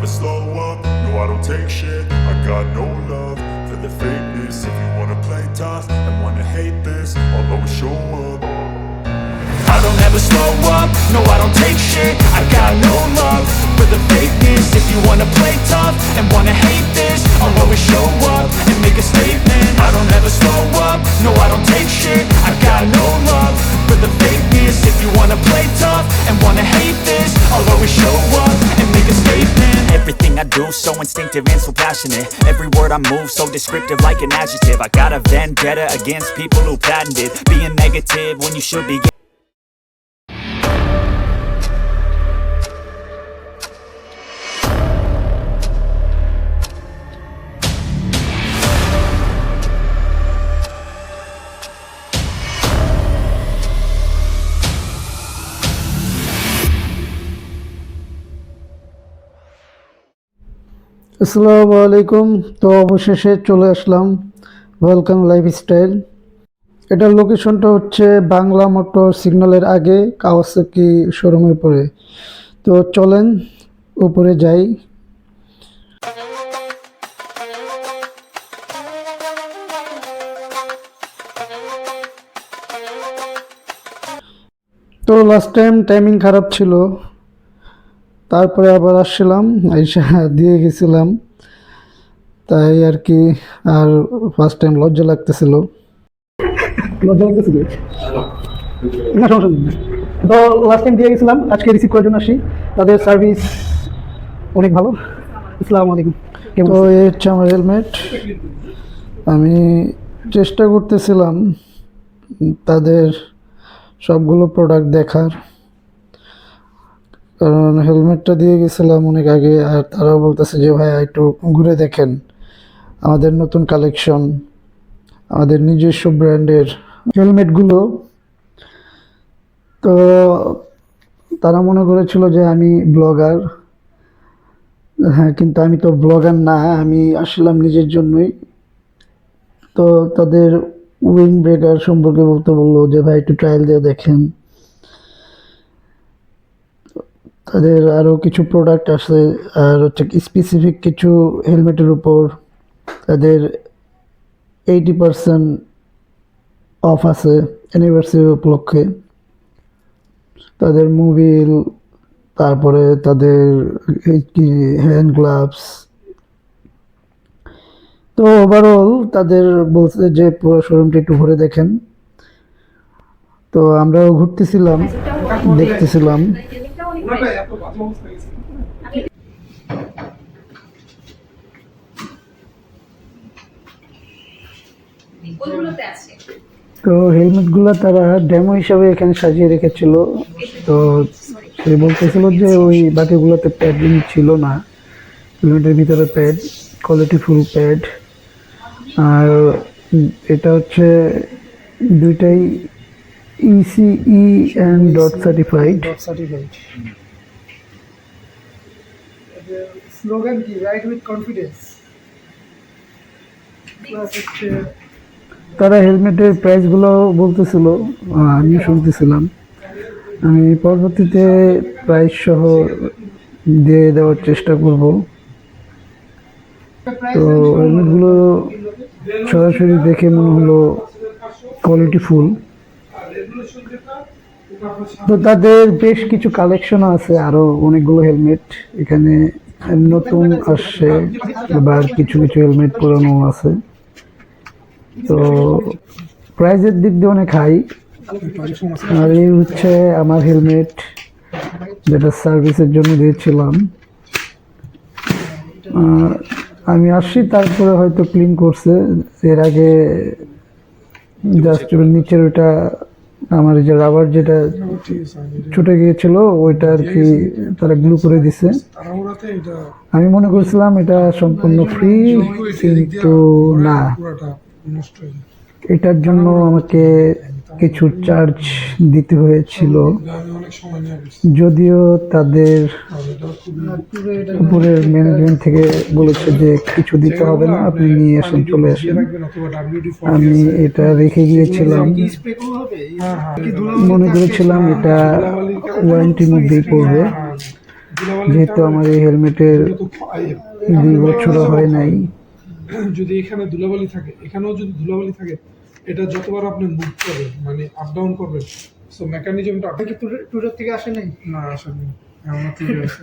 slow up, no I don't take shit. I got no love for the fakeness. If you wanna play tough and wanna hate this, I'll always show up. I don't ever slow up, no I don't take shit. I got no love for the fakeness. If you wanna play tough and wanna hate this, I'll always show up and make a statement. I don't ever slow up, no I don't take shit. I got no love for the fakeness. If you wanna play tough and wanna hate this, I'll always show up and make a statement. Everything I do so instinctive and so passionate. Every word I move so descriptive like an adjective. I got a vendetta against people who patented being negative when you should be. আসসালামু আলাইকুম। তো অবশেষে চলে আসলাম welcome lifestyle. এটার লোকেশনটা হচ্ছে Bangla motor সিগন্যালের আগে কাওয়াসাকি শোরুমের পরে। তো চলেন উপরে যাই। তো লাস্ট টাইমিং খারাপ ছিল, তারপরে আবার আসছিলাম, আইসা দিয়ে গেছিলাম, তাই আর কি। আর ফার্স্ট টাইম লজ্জা লাগতেছিল না, সমস্যা নেই। তো লাস্ট টাইম দিয়ে গেছিলাম, আজকে রিসিভ করার জন্য আসি। তাদের সার্ভিস অনেক ভালো। আসসালামু আলাইকুম। তো এই হচ্ছে আমার হেলমেট। আমি চেষ্টা করতেছিলাম তাদের সবগুলো প্রোডাক্ট দেখার, কারণ হেলমেটটা দিয়ে গেছিলাম অনেক আগে। আর তারাও বলতেছে যে ভাই একটু ঘুরে দেখেন আমাদের নতুন কালেকশন, আমাদের নিজস্ব ব্র্যান্ডের হেলমেটগুলো। তো তারা মনে করেছিল যে আমি ব্লগার। হ্যাঁ, কিন্তু আমি তো ব্লগার না, আমি আসলাম নিজের জন্যই। তো তাদের উইন্ড ব্রেকার সম্পর্কে বলতে বললো যে ভাই একটু ট্রায়াল দিয়ে দেখেন। তাদের আরও কিছু প্রোডাক্ট আছে, আর হচ্ছে স্পেসিফিক কিছু হেলমেটের উপর তাদের 80% অফ আছে অ্যানিভার্সারি উপলক্ষে। তাদের মোবিল, তারপরে তাদের হ্যান্ড গ্লাভস। তো ওভারঅল তাদের বলছে যে পুরো শোরুমটি একটু ঘুরে দেখেন। তো আমরাও ঘুরতেছিলাম, দেখতেছিলাম। তো হেলমেটগুলো তারা ডেমো হিসাবে এখানে সাজিয়ে রেখেছিল। তো সে বলতেছিল যে ওই বাকিগুলোতে প্যাডিং ছিল না, হেলমেটের ভিতরে প্যাড, কোয়ালিটিফুল প্যাড। আর এটা হচ্ছে দুইটাই ECE and DOT certified. Slogan কি? Ride with confidence. তারা হেলমেটের প্রাইসগুলো বলতেছিল, আমি শুনতেছিলাম। আমি পরবর্তীতে প্রাইস সহ দিয়ে দেওয়ার চেষ্টা করব। তো হেলমেটগুলো সরাসরি দেখে মনে হলো কোয়ালিটিফুল। তো তাদের বেশ কিছু কালেকশন আছে, আরও অনেকগুলো হেলমেট এখানে নতুন আসছে, আবার কিছু কিছু হেলমেট পুরানো আছে। তো প্রাইজের দিক দিয়ে অনেক হাই। আর এই হচ্ছে আমার হেলমেট, যেটা সার্ভিসের জন্য দিয়েছিলাম। আমি আসছি, তারপরে হয়তো ক্লিন করছে। এর আগে জাস্ট নিচের ওইটা আমার যে রাবার যেটা ছুটে গিয়েছিল ওইটা আর কি তারা গ্লু করে দিছে। আমি মনে করছিলাম এটা সম্পূর্ণ ফ্রি, কিন্তু না, এটার জন্য আমাকে কিছু চার্জ দিতে হয়েছিল। যদিও তাদের উপরের ম্যানেজমেন্ট থেকে বলেছে যে কিছু দিতে হবে না, আপনি নিয়ে আসেন, চলে আসেন। আমি এটা রেখে গিয়েছিলাম, মনে করেছিলাম এটা ওয়ারেন্টির মধ্যেই পড়বে। ধুলাবালি যেহেতু আমার এই হেলমেটের তো 2 বছরও হয় নাই। যদি এখানে ধুলাবালি থাকে, এখানেও যদি ধুলাবালি থাকে, এটা যতবার আপনি মুভ করবেন মানে আপ ডাউন করবেন, সো মেকানিজমটা টুরের থেকে আসে নাই। না আসলে এমন ঠিক আছে।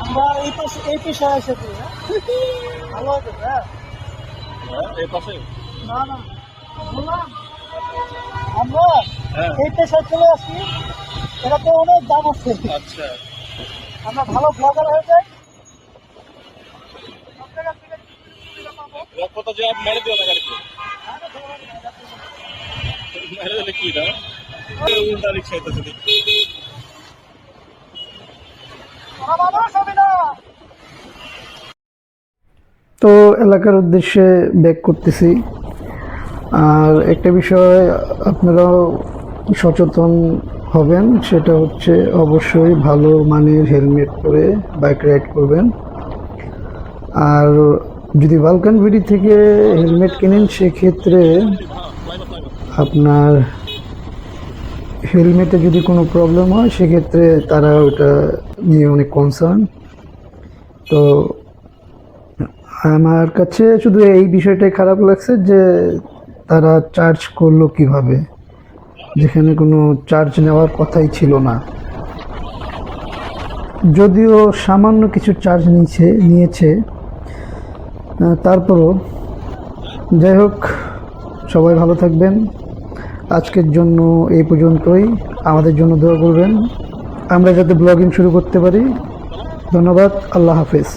আমরা এই পেশায় এসেছি, ভালো হবে। হ্যাঁ, না না, বললাম আমরা এই পেশায় চলে আসি, এটাতে অনেক দাম আছে। আচ্ছা আমরা ভালো ব্লগার হয়ে যাই। কত যে আপ মেরে দিও না গাড়িতে মেরে দিলে কি না উল্টা রিক্সা এটা যদি তো এলাকার উদ্দেশ্যে ব্যাক করতেছি। আর একটা বিষয় আপনারাও সচেতন হবেন, সেটা হচ্ছে অবশ্যই ভালো মানের হেলমেট পরে বাইক রাইড করবেন। আর যদি ভালকান ভিডি থেকে হেলমেট কেনেন, সেক্ষেত্রে আপনার হেলমেটে যদি কোনো প্রবলেম হয়, সেক্ষেত্রে তারা ওটা নিয়ে অনেক কনসার্ন। তো আমার কাছে শুধু এই বিষয়টাই খারাপ লাগছে যে তারা চার্জ করলো কিভাবে, যেখানে কোনো চার্জ নেওয়ার কথাই ছিল না। যদিও সামান্য কিছু চার্জ নিয়েছে, তারপরও যাই হোক, সবাই ভালো থাকবেন। আজকের জন্য এই পর্যন্তই। আমাদের জন্য দোয়া করবেন, আমরা যাতে ব্লগিং শুরু করতে পারি। ধন্যবাদ, আল্লাহ হাফেজ।